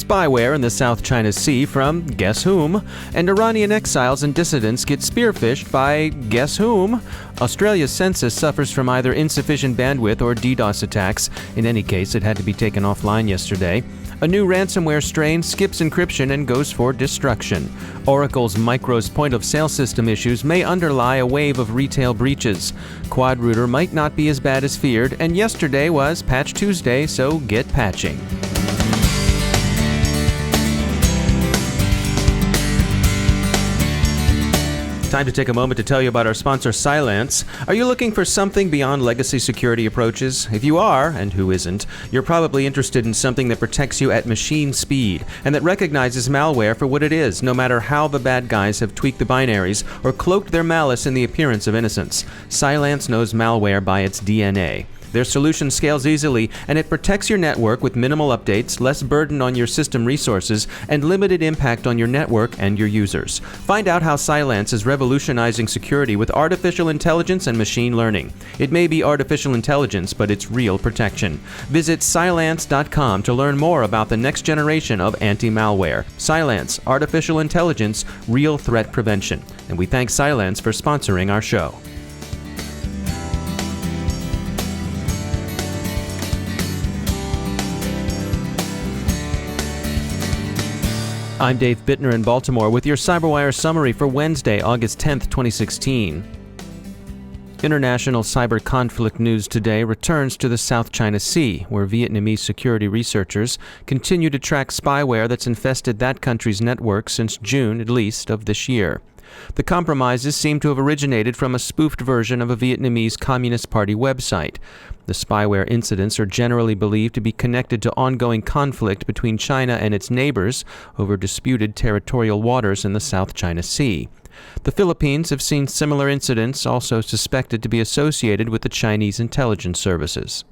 spyware in the South China Sea from guess whom, and Iranian exiles and dissidents get spearphished by guess whom. Australia's census suffers from either insufficient bandwidth or DDoS attacks. In any case, it had to be taken offline yesterday. A new ransomware strain skips encryption and goes for destruction. Oracle's Micros point-of-sale system issues may underlie a wave of retail breaches. QuadRooter might not be as bad as feared, and yesterday was Patch Tuesday, so get patching. Time to take a moment to tell you about our sponsor, Cylance. Are you looking for something beyond legacy security approaches? If you are, and who isn't, you're probably interested in something that protects you at machine speed and that recognizes malware for what it is, no matter how the bad guys have tweaked the binaries or cloaked their malice in the appearance of innocence. Cylance knows malware by its DNA. Their solution scales easily, and it protects your network with minimal updates, less burden on your system resources, and limited impact on your network and your users. Find out how Cylance is revolutionizing security with artificial intelligence and machine learning. It may be artificial intelligence, but it's real protection. Visit Cylance.com to learn more about the next generation of anti-malware. Cylance, artificial intelligence, real threat prevention. And we thank Cylance for sponsoring our show. I'm Dave Bittner in Baltimore with your CyberWire summary for Wednesday, August 10th, 2016. International cyber conflict news today returns to the South China Sea, where Vietnamese security researchers continue to track spyware that's infested that country's network since June, at least, of this year. The compromises seem to have originated from a spoofed version of a Vietnamese Communist Party website. The spyware incidents are generally believed to be connected to ongoing conflict between China and its neighbors over disputed territorial waters in the South China Sea. The Philippines have seen similar incidents, also suspected to be associated with the Chinese intelligence services.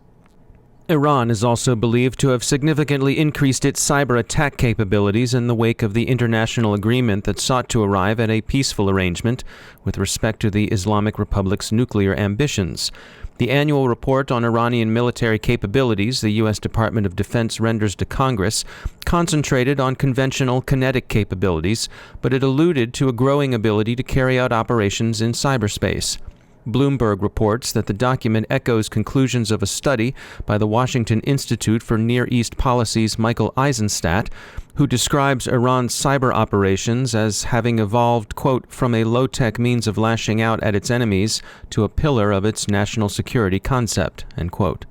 Iran is also believed to have significantly increased its cyber attack capabilities in the wake of the international agreement that sought to arrive at a peaceful arrangement with respect to the Islamic Republic's nuclear ambitions. The annual report on Iranian military capabilities the U.S. Department of Defense renders to Congress concentrated on conventional kinetic capabilities, but it alluded to a growing ability to carry out operations in cyberspace. Bloomberg reports that the document echoes conclusions of a study by the Washington Institute for Near East Policy's Michael Eisenstadt, who describes Iran's cyber operations as having evolved, quote, from a low-tech means of lashing out at its enemies to a pillar of its national security concept, end quote.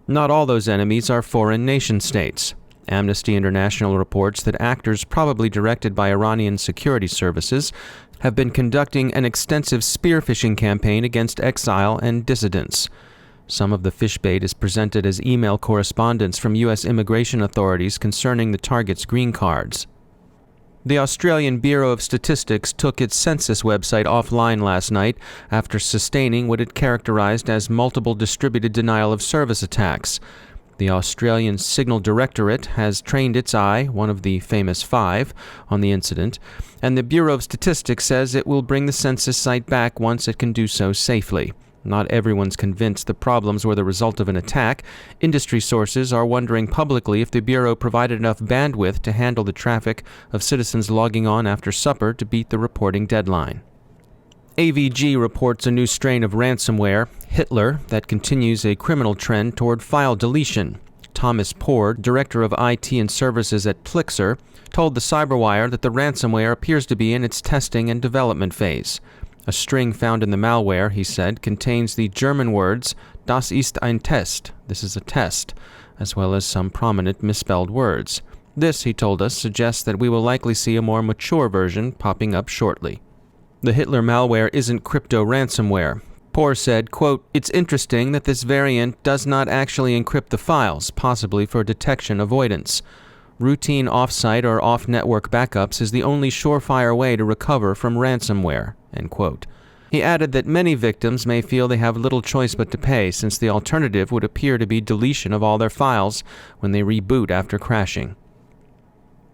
Not all those enemies are foreign nation-states. Amnesty International reports that actors probably directed by Iranian security services have been conducting an extensive spear-phishing campaign against exile and dissidents. Some of the fish bait is presented as email correspondence from U.S. immigration authorities concerning the target's green cards. The Australian Bureau of Statistics took its census website offline last night after sustaining what it characterized as multiple distributed denial of service attacks. The Australian Signal Directorate has trained its eye, one of the famous five, on the incident, and the Bureau of Statistics says it will bring the census site back once it can do so safely. Not everyone's convinced the problems were the result of an attack. Industry sources are wondering publicly if the Bureau provided enough bandwidth to handle the traffic of citizens logging on after supper to beat the reporting deadline. AVG reports a new strain of ransomware, Hitler, that continues a criminal trend toward file deletion. Thomas Poor, director of IT and services at Plixer, told the CyberWire that the ransomware appears to be in its testing and development phase. A string found in the malware, he said, contains the German words "Das ist ein Test," this is a test, as well as some prominent misspelled words. This, he told us, suggests that we will likely see a more mature version popping up shortly. The Hitler malware isn't crypto ransomware. Poor said, quote, "It's interesting that this variant does not actually encrypt the files, possibly for detection avoidance. Routine off-site or off-network backups is the only surefire way to recover from ransomware," end quote. He added that many victims may feel they have little choice but to pay, since the alternative would appear to be deletion of all their files when they reboot after crashing.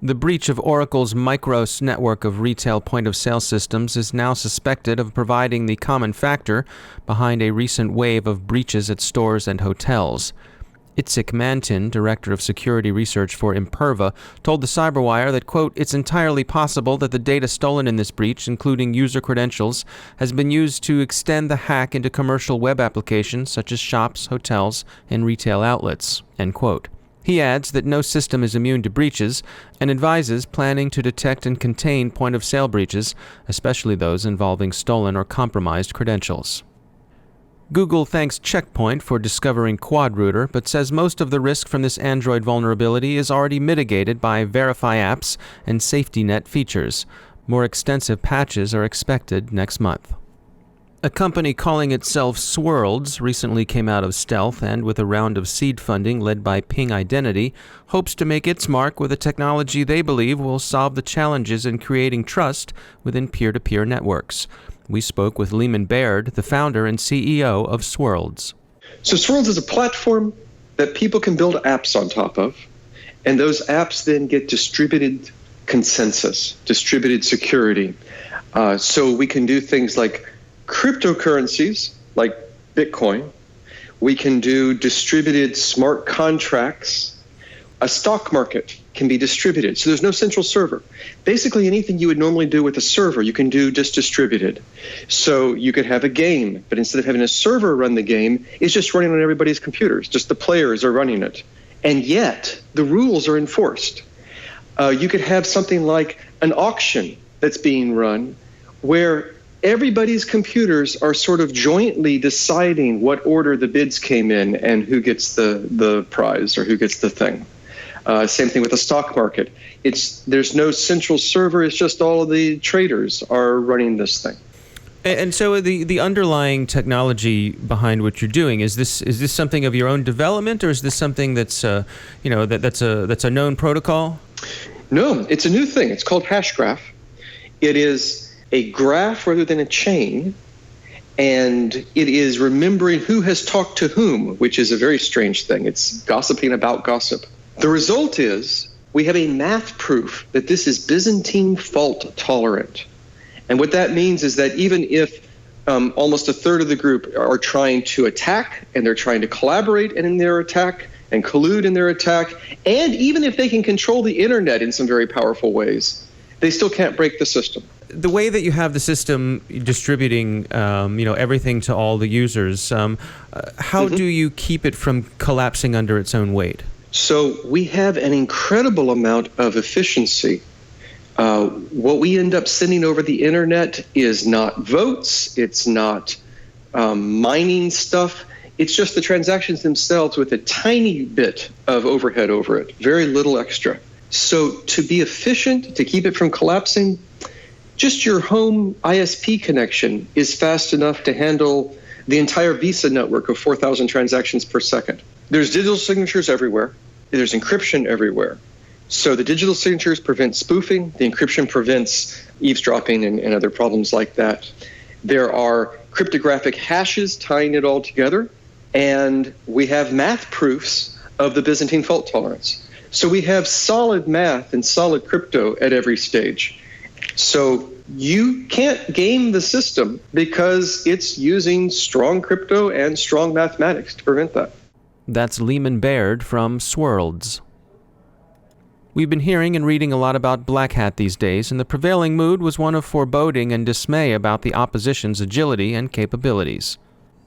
The breach of Oracle's Micros network of retail point-of-sale systems is now suspected of providing the common factor behind a recent wave of breaches at stores and hotels. Itzik Mantin, director of security research for Imperva, told the CyberWire that, quote, it's entirely possible that the data stolen in this breach, including user credentials, has been used to extend the hack into commercial web applications such as shops, hotels, and retail outlets, end quote. He adds that no system is immune to breaches and advises planning to detect and contain point-of-sale breaches, especially those involving stolen or compromised credentials. Google thanks Check Point for discovering QuadRooter, but says most of the risk from this Android vulnerability is already mitigated by Verify apps and safety net features. More extensive patches are expected next month. A company calling itself Swirlds recently came out of stealth and, with a round of seed funding led by Ping Identity, hopes to make its mark with a technology they believe will solve the challenges in creating trust within peer-to-peer networks. We spoke with Leemon Baird, the founder and CEO of Swirlds. So Swirlds is a platform that people can build apps on top of, and those apps then get distributed consensus, distributed security. So we can do things like cryptocurrencies, like Bitcoin. We can do distributed smart contracts. A stock market can be distributed, so there's no central server. Basically, anything you would normally do with a server, you can do just distributed. So you could have a game, but instead of having a server run the game, it's just running on everybody's computers. Just the players are running it. And yet, the rules are enforced. You could have something like an auction that's being run where everybody's computers are sort of jointly deciding what order the bids came in and who gets the prize or who gets the thing. Same thing with the stock market. There's no central server. It's just all of the traders are running this thing. And so the underlying technology behind what you're doing, is this something of your own development, or is this something that's that's a known protocol? No, it's a new thing. It's called Hashgraph. It is a graph rather than a chain, and it is remembering who has talked to whom, which is a very strange thing. It's gossiping about gossip. The result is we have a math proof that this is Byzantine fault tolerant. And what that means is that even if almost a third of the group are trying to attack, and they're trying to collaborate in their attack and collude in their attack, and even if they can control the internet in some very powerful ways, they still can't break the system. The way that you have the system distributing, everything to all the users, how do you keep it from collapsing under its own weight? So we have an incredible amount of efficiency. What we end up sending over the internet is not votes. It's not mining stuff. It's just the transactions themselves with a tiny bit of overhead over it, very little extra. So to be efficient, to keep it from collapsing, just your home ISP connection is fast enough to handle the entire Visa network of 4,000 transactions per second. There's digital signatures everywhere. There's encryption everywhere. So the digital signatures prevent spoofing. The encryption prevents eavesdropping and other problems like that. There are cryptographic hashes tying it all together. And we have math proofs of the Byzantine fault tolerance. So we have solid math and solid crypto at every stage. So you can't game the system because it's using strong crypto and strong mathematics to prevent that. That's Leemon Baird from Swirlds. We've been hearing and reading a lot about Black Hat these days, and the prevailing mood was one of foreboding and dismay about the opposition's agility and capabilities.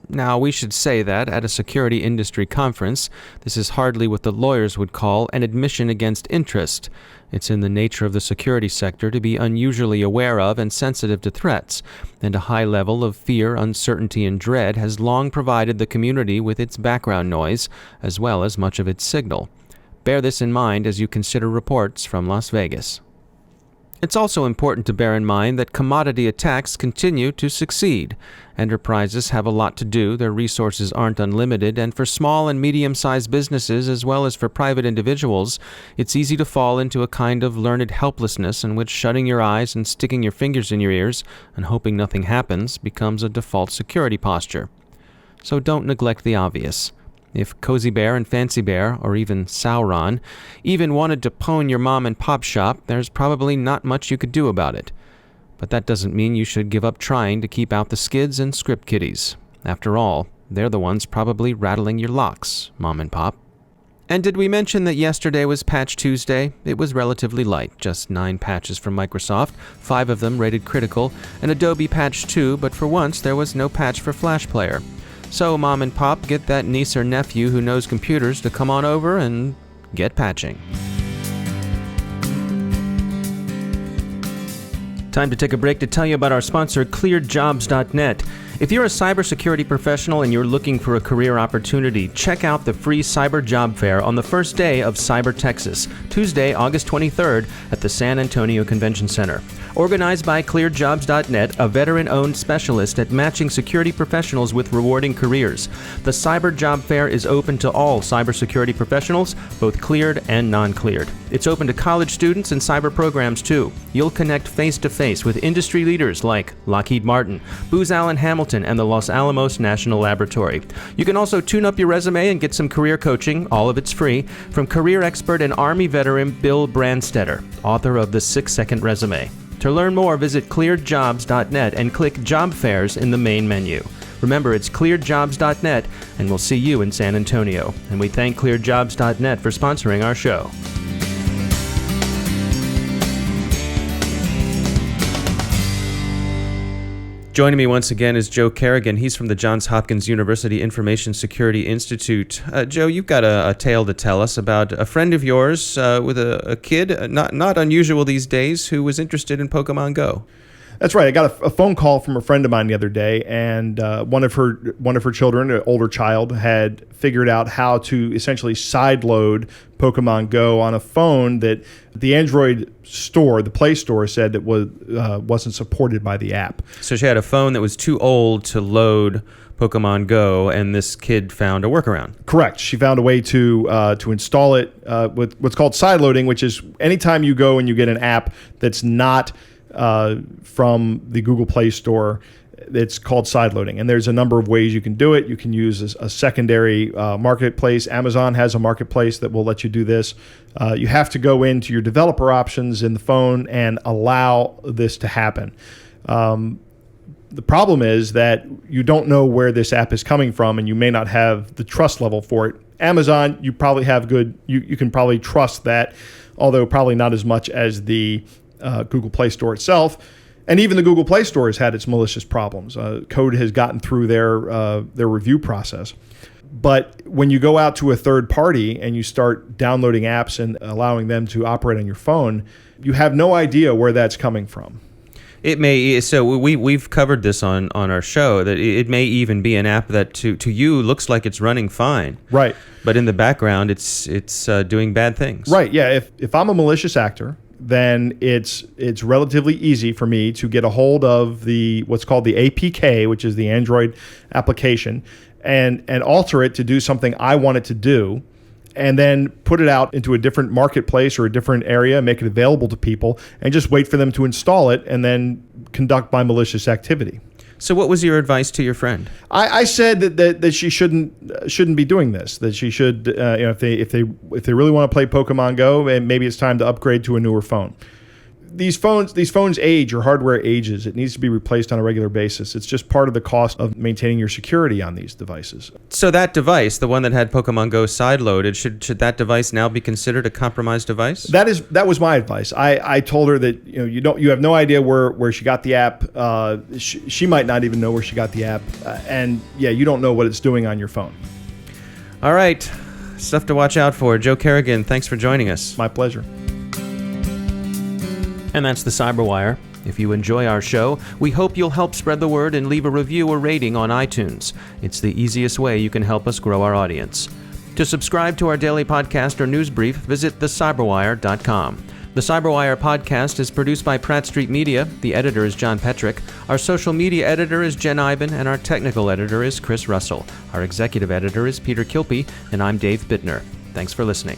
Now, we should say that, at a security industry conference, this is hardly what the lawyers would call an admission against interest. It's in the nature of the security sector to be unusually aware of and sensitive to threats, and a high level of fear, uncertainty, and dread has long provided the community with its background noise, as well as much of its signal. Bear this in mind as you consider reports from Las Vegas. It's also important to bear in mind that commodity attacks continue to succeed. Enterprises have a lot to do, their resources aren't unlimited, and for small and medium-sized businesses as well as for private individuals, it's easy to fall into a kind of learned helplessness in which shutting your eyes and sticking your fingers in your ears and hoping nothing happens becomes a default security posture. So don't neglect the obvious. If Cozy Bear and Fancy Bear, or even Sauron, even wanted to pwn your mom and pop shop, there's probably not much you could do about it. But that doesn't mean you should give up trying to keep out the skids and script kiddies. After all, they're the ones probably rattling your locks, Mom and Pop. And did we mention that yesterday was Patch Tuesday? It was relatively light, just 9 patches from Microsoft, 5 of them rated critical, and Adobe patched 2, but for once there was no patch for Flash Player. So Mom and Pop, get that niece or nephew who knows computers to come on over and get patching. Time to take a break to tell you about our sponsor, clearedjobs.net. If you're a cybersecurity professional and you're looking for a career opportunity, check out the free Cyber Job Fair on the first day of Cyber Texas, Tuesday, August 23rd at the San Antonio Convention Center. Organized by clearedjobs.net, a veteran-owned specialist at matching security professionals with rewarding careers. The Cyber Job Fair is open to all cybersecurity professionals, both cleared and non-cleared. It's open to college students and cyber programs too. You'll connect face-to-face with industry leaders like Lockheed Martin, Booz Allen Hamilton, and the Los Alamos National Laboratory. You can also tune up your resume and get some career coaching, all of it's free, from career expert and Army veteran Bill Brandstetter, author of The 6-Second Resume. To learn more, visit clearedjobs.net and click Job Fairs in the main menu. Remember, it's clearedjobs.net, and we'll see you in San Antonio. And we thank clearedjobs.net for sponsoring our show. Joining me once again is Joe Carrigan. He's from the Johns Hopkins University Information Security Institute. Joe, you've got a tale to tell us about a friend of yours with a kid, not unusual these days, who was interested in Pokemon Go. That's right. I got a phone call from a friend of mine the other day, and one of her children, an older child, had figured out how to essentially sideload Pokemon Go on a phone that the Android store, the Play Store, said that wasn't supported by the app. So she had a phone that was too old to load Pokemon Go, and this kid found a workaround. Correct. She found a way to install it with what's called sideloading, which is anytime you go and you get an app that's not from the Google Play Store, it's called sideloading. And there's a number of ways you can do it. You can use a secondary marketplace. Amazon has a marketplace that will let you do this. You have to go into your developer options in the phone and allow this to happen. The problem is that you don't know where this app is coming from, and you may not have the trust level for it. Amazon, you probably have good, you can probably trust that, although probably not as much as the Google Play Store itself. And even the Google Play Store has had its malicious problems. Code has gotten through their review process. But when you go out to a third party and you start downloading apps and allowing them to operate on your phone, you have no idea where that's coming from. It may, so we've covered this on our show, that it may even be an app that to you looks like it's running fine. Right. But in the background, it's doing bad things. Right. Yeah. If I'm a malicious actor, then it's relatively easy for me to get a hold of what's called the APK, which is the Android application, and alter it to do something I want it to do, and then put it out into a different marketplace or a different area, make it available to people, and just wait for them to install it and then conduct my malicious activity. So what was your advice to your friend? I said that she shouldn't be doing this. That she should, if they really want to play Pokemon Go, maybe it's time to upgrade to a newer phone. These phones age, your hardware ages. It needs to be replaced on a regular basis. It's just part of the cost of maintaining your security on these devices. So that device, the one that had Pokemon Go sideloaded, should that device now be considered a compromised device? That was my advice. I told her that you have no idea where she got the app. She might not even know where she got the app, and you don't know what it's doing on your phone. All right, stuff to watch out for. Joe Carrigan, thanks for joining us. My pleasure. And that's the CyberWire. If you enjoy our show, we hope you'll help spread the word and leave a review or rating on iTunes. It's the easiest way you can help us grow our audience. To subscribe to our daily podcast or news brief, visit thecyberwire.com. The CyberWire podcast is produced by Pratt Street Media. The editor is John Petrick. Our social media editor is Jen Iben, and our technical editor is Chris Russell. Our executive editor is Peter Kilpie, and I'm Dave Bittner. Thanks for listening.